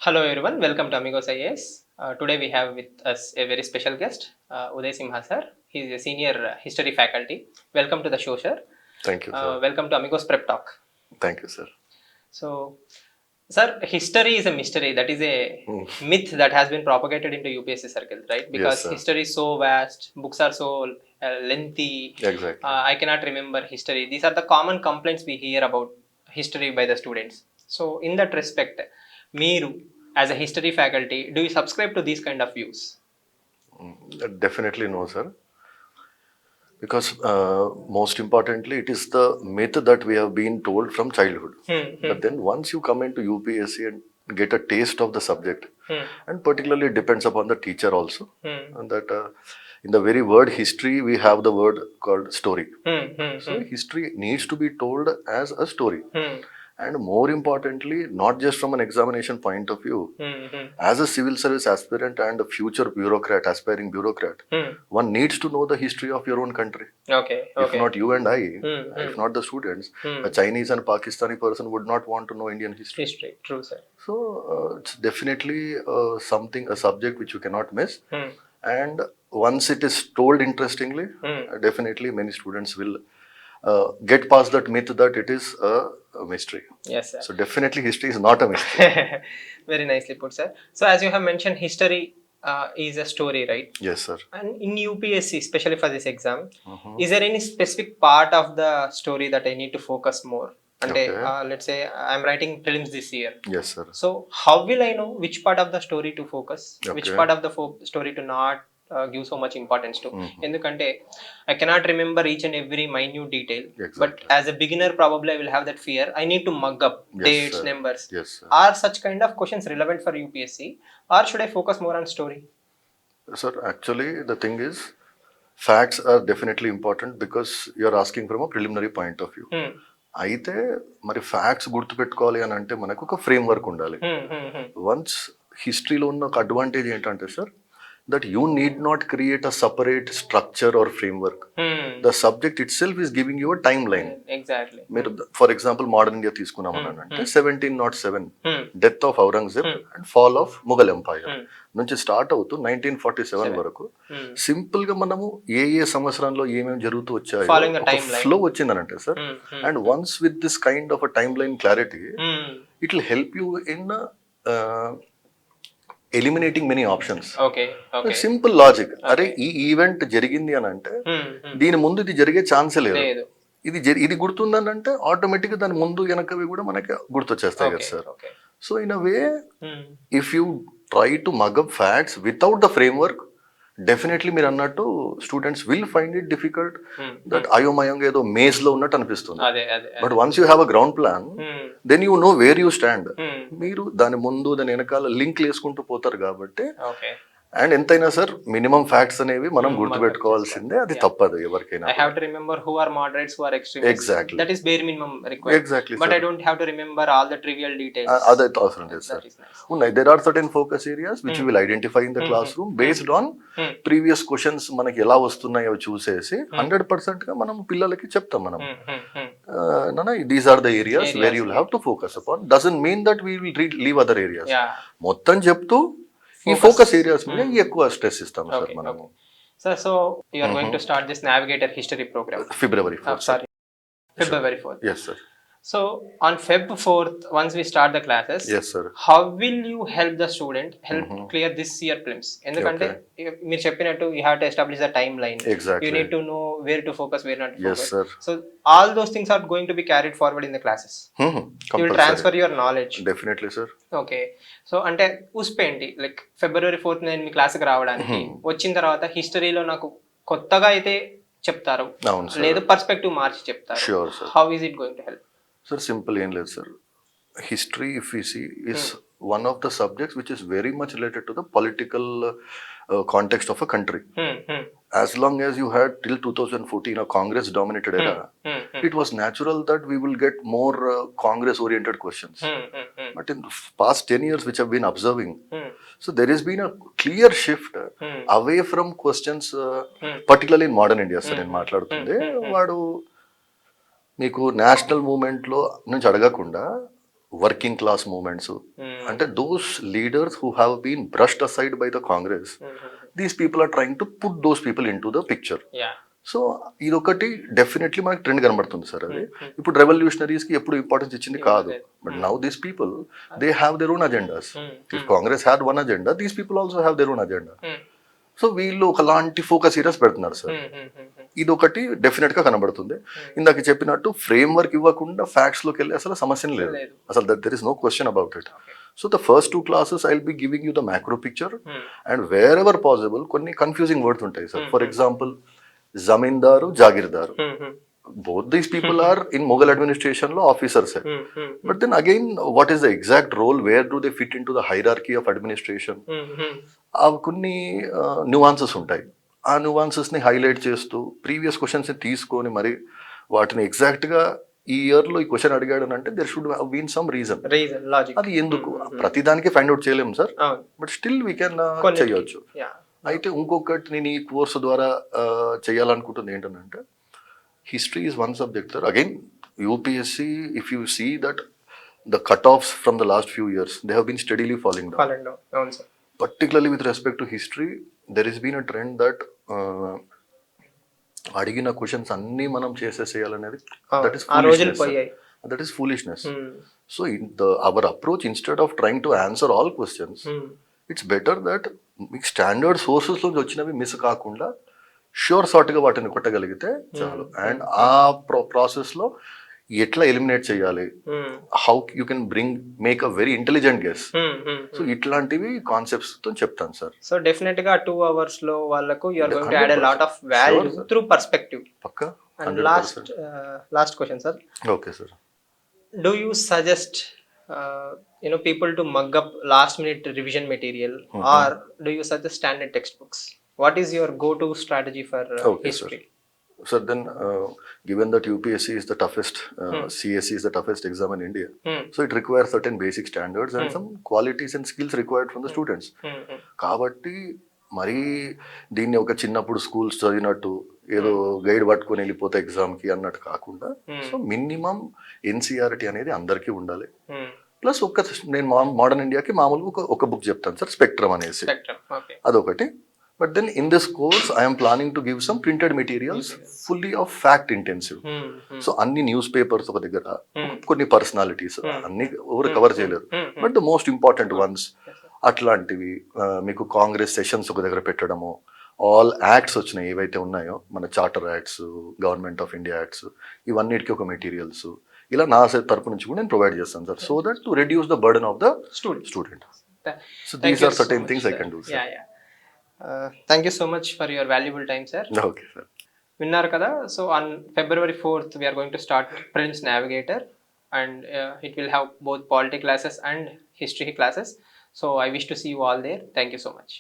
Hello everyone, welcome to Amigos IAS. Today we have with us a very special guest, Uday Simha sir. He is a senior history faculty. Welcome to the show, sir. Thank you, sir. Welcome to Amigos PREPTALK. Thank you, sir. So, sir, history is a mystery. That is a myth that has been propagated into UPSC circles, right? Because sir. history is so vast, books are so lengthy. Exactly. I cannot remember history. These are the common complaints we hear about history by the students. So, in that respect, Meeru, as a history faculty, do you subscribe to these kind of views? Definitely no, sir. Because most importantly, it is the myth that we have been told from childhood. But then once you come into UPSC and get a taste of the subject, and particularly it depends upon the teacher also, and that in the very word history, we have the word called story. So history needs to be told as a story. And more importantly, not just from an examination point of view, as a civil service aspirant and a future bureaucrat, aspiring bureaucrat, one needs to know the history of your own country. Okay. If not you and I, if not the students, a Chinese and Pakistani person would not want to know Indian history. History, true, sir. So it's definitely a subject which you cannot miss. And once it is told interestingly, definitely many students will get past that myth that it is a mystery. Yes, sir. So definitely history is not a mystery. Very nicely put, sir. So as you have mentioned, history is a story, right? Yes, sir. And in UPSC, especially for this exam, is there any specific part of the story that I need to focus more? And let's say I'm writing prelims this year. Yes, sir. So how will I know which part of the story to focus, which part of the story to not give so much importance to? Endukante I cannot remember each and every minute detail. Exactly. But as a beginner, probably I will have that fear. I need to mug up dates, sir. numbers. Yes, sir. Are such kind of questions relevant for UPSC, or should I focus more on story? Sir, actually, the thing is, facts are definitely important because you're asking from a preliminary point of view. అయితే మరి facts గుర్తుపెట్టుకోవాలి అని అంటే మనకు ఒక frame work ఉండాలి. Once హిస్టరీలో ఉన్న ఒక అడ్వాంటేజ్ ఏంటంటే sir that you need not create a separate structure or framework. The subject itself is giving you a timeline. Exactly. For example, modern India తీసుకున్నామనంటే 1707 death of Aurangzeb and fall of Mughal Empire నుంచి start అవుతూ 1947 వరకు simple గా మనము ఏ సంవత్సరంలో ఏమేమి జరుగుతూ వచ్చాయో flow వచ్చిందనంటే sir. And once with this kind of a time line clarity it will help you in eliminating many options. Simple logic. అరే ఈ ఈవెంట్ జరిగింది అని అంటే దీని ముందు ఇది జరిగే ఛాన్సే లేదు. ఇది గుర్తుందని అంటే ఆటోమేటిక్ గా దాని ముందు వెనకవి కూడా మనకి గుర్తొచ్చేస్తాయి కదా sir. So in a way if you try to mug up facts without the framework, definitely మీరు అన్నట్టు students will find it difficult. That అయోమయంగా ఏదో మేజ్ లో ఉన్నట్టు అనిపిస్తుంది. But once you have a ground plan, then you know where you stand. మీరు దాని ముందు దాని వెనకాల లింక్ వేసుకుంటూ పోతారు కాబట్టి. అండ్ ఎంతైనా సార్ మినిమం ఫ్యాక్ట్స్ అనేవి మనం గుర్తుపెట్టుకోవాల్సిందే. అది తప్పదు ఎవరికైనా. I have to remember who are moderates, who are extremists. Exactly. That is bare minimum required. Exactly. But I don't have to remember all the trivial details. అదైతే అవసరం లేదు sir. ఉన్నాయి. There are certain focus areas which you will identify in the classroom based on previous questions మనకి ఎలా వస్తున్నాయో చూసేసి 100% గా మనం పిల్లలకి చెప్తాం. మనం these are the areas where you will have to focus upon. Doesn't mean that we will leave other areas. మొత్తం చెప్తూ ఈ ఫోకస్ ఏరియాస్ మీద ఎక్కువ స్ట్రెస్ ఇస్తాం సార్ మనము. So you are going to start this Navigator history program. February 4th. February 4th. Yes, sir. So on Feb 4th, once we start the classes, yes, sir, how will you help the student clear this year prelims? Endukante meer cheppinattu you have to establish the timeline. Exactly. You need to know where to focus, where not to focus. Yes, sir. So all those things are going to be carried forward in the classes. You will transfer your knowledge. Definitely, sir. Okay. So అంటే ఉస్పేంటి like February 4th నేను మీ క్లాస్కి రావడానికి వచ్చిన తర్వాత హిస్టరీలో నాకు కొత్తగా అయితే చెప్తారు, లేదు పర్స్పెక్టివ్ మార్చి చెప్తారు. Sure, sir. How is it going to help? Sir, simple ఏం లేదు sir. History, if we see, is one of the subjects which is very much related to the political context of a country. As long as you had till 2014 a Congress dominated era, it was natural that we will get more Congress oriented questions. But in the past 10 years which I've been observing, so there has been a clear shift away from questions, particularly in modern India. Sir, నేను మాట్లాడుతుంది వాడు మీకు national మూమెంట్లో నుంచి అడగకుండా working class movements, అంటే those leaders who have been brushed aside by the Congress, these people are trying to put those people in to the picture. So ఇదొకటి definitely మనకి ట్రెండ్ కనబడుతుంది సార్. అది ఇప్పుడు రెవల్యూషనరీస్ కి ఎప్పుడు ఇంపార్టెన్స్ ఇచ్చింది కాదు, but now these people they have their own agendas. If Congress had one agenda, these people also have their own agenda. So వీళ్ళు ఒకలాంటి ఫోకస్ ఏరియాస్ పెడుతున్నారు సార్. ఇది ఒకటి డెఫినెట్ గా కనబడుతుంది. ఇందాక చెప్పినట్టు ఫ్రేమ్ వర్క్ ఇవ్వకుండా ఫ్యాక్ట్స్ లోకి వెళ్ళి అసలు సమస్య లేదు, అసలు there is no question about it. So the first 2 classes I will be giving you the macro picture, and wherever possible కొన్ని కన్ఫ్యూజింగ్ వర్డ్స్ ఉంటాయి sir. For example zamindar, jagirdar, both these people are in Mughal administration law officers. But then again, what is the exact role, where do they fit into the hierarchy of administration? కొన్ని న్యూవాన్సెస్ ఉంటాయి. ఆ న్యూవాన్సెస్ ని highlight చేస్తూ previous questions ని తీసుకొని మరి వాటిని exact గా ఈ ఇయర్ లో ఈ క్వశ్చన్ అడిగాడు అంటే there should have been some reason. అది ఎందుకు ప్రతి దానికి ఫైండ్ అవుట్ చేయలేము sir, but still we can చేయొచ్చు. అయితే ఇంకొకటి నేను ఈ కోర్సు ద్వారా చేయాలనుకుంటుంది ఏంటంటే, history is one subject, sir. Again, UPSC, if you see that the cutoffs from the last few years, they have been steadily falling down. Particularly with respect to history, there has been a trend that అడిగిన questions అన్ని మనం చేసేసేయాలనేది, that is foolishness. That is foolishness. So our approach, instead of trying to answer all questions, it's better that మీకు standard sources నుంచి వచ్చినవి miss కాకుండా sure షార్ట్గా వాటిని కొట్టగలిగితే చాలు. అండ్ ఆ ప్రాసెస్ లో ఎట్లా ఎలిమినేట్ చేయాలి, how you can make a very intelligent guess. So ఇట్లాంటివి కాన్సెప్ట్స్ తో చెప్తాను సార్. సో డెఫినెట్ గా 2 hours లో వాళ్ళకు you are going to add a lot of value through perspective. పక్కా. And last question sir. Okay sir. Do you suggest people to mug up last minute revision material, or do you suggest standard textbooks? What is your go-to strategy for history? Sir, then given that UPSC is the toughest, CSE is the toughest exam in India, so it requires certain basic standards and some qualities and skills required from the students. Kabatti మరి దీన్ని ఒక చిన్నప్పుడు schools చదివినట్టు ఏదో guide పట్టుకొని వెళ్ళిపోతే exam కి అన్నట్టు కాకుండా, సో మినిమం ఎన్సీఆర్టీ అనేది అందరికీ ఉండాలి. ప్లస్ నేను మోడర్న్ ఇండియాకి మామూలుగా ఒక బుక్ చెప్తాను సార్, స్పెక్ట్రమ్ అనేసి, అదొకటి. But then in this course I'm planning to give some printed materials fully of fact intensive. So అన్ని న్యూస్ పేపర్స్ ఒక దగ్గర, కొన్ని పర్సనాలిటీస్, అన్ని ఎవరు కవర్ చేయలేరు, but the most important ones అట్లాంటివి. మీకు కాంగ్రెస్ సెషన్స్ ఒక దగ్గర పెట్టడము, ఆల్ యాక్ట్స్ వచ్చినాయి ఏవైతే ఉన్నాయో మన charter acts, government of India acts, ఇవన్నిటికీ ఒక మెటీరియల్స్ ఇలా నా తరపు నుంచి కూడా నేను ప్రొవైడ్ చేస్తాను sir, so that to reduce the burden of the student. So these are certain things I can do sir. Thank you so much for your valuable time sir. Okay sir. విన్నారు కదా, so on February 4th we are going to start Prelims Navigator, and it will have both polity classes and history classes. So I wish to see you all there. Thank you so much.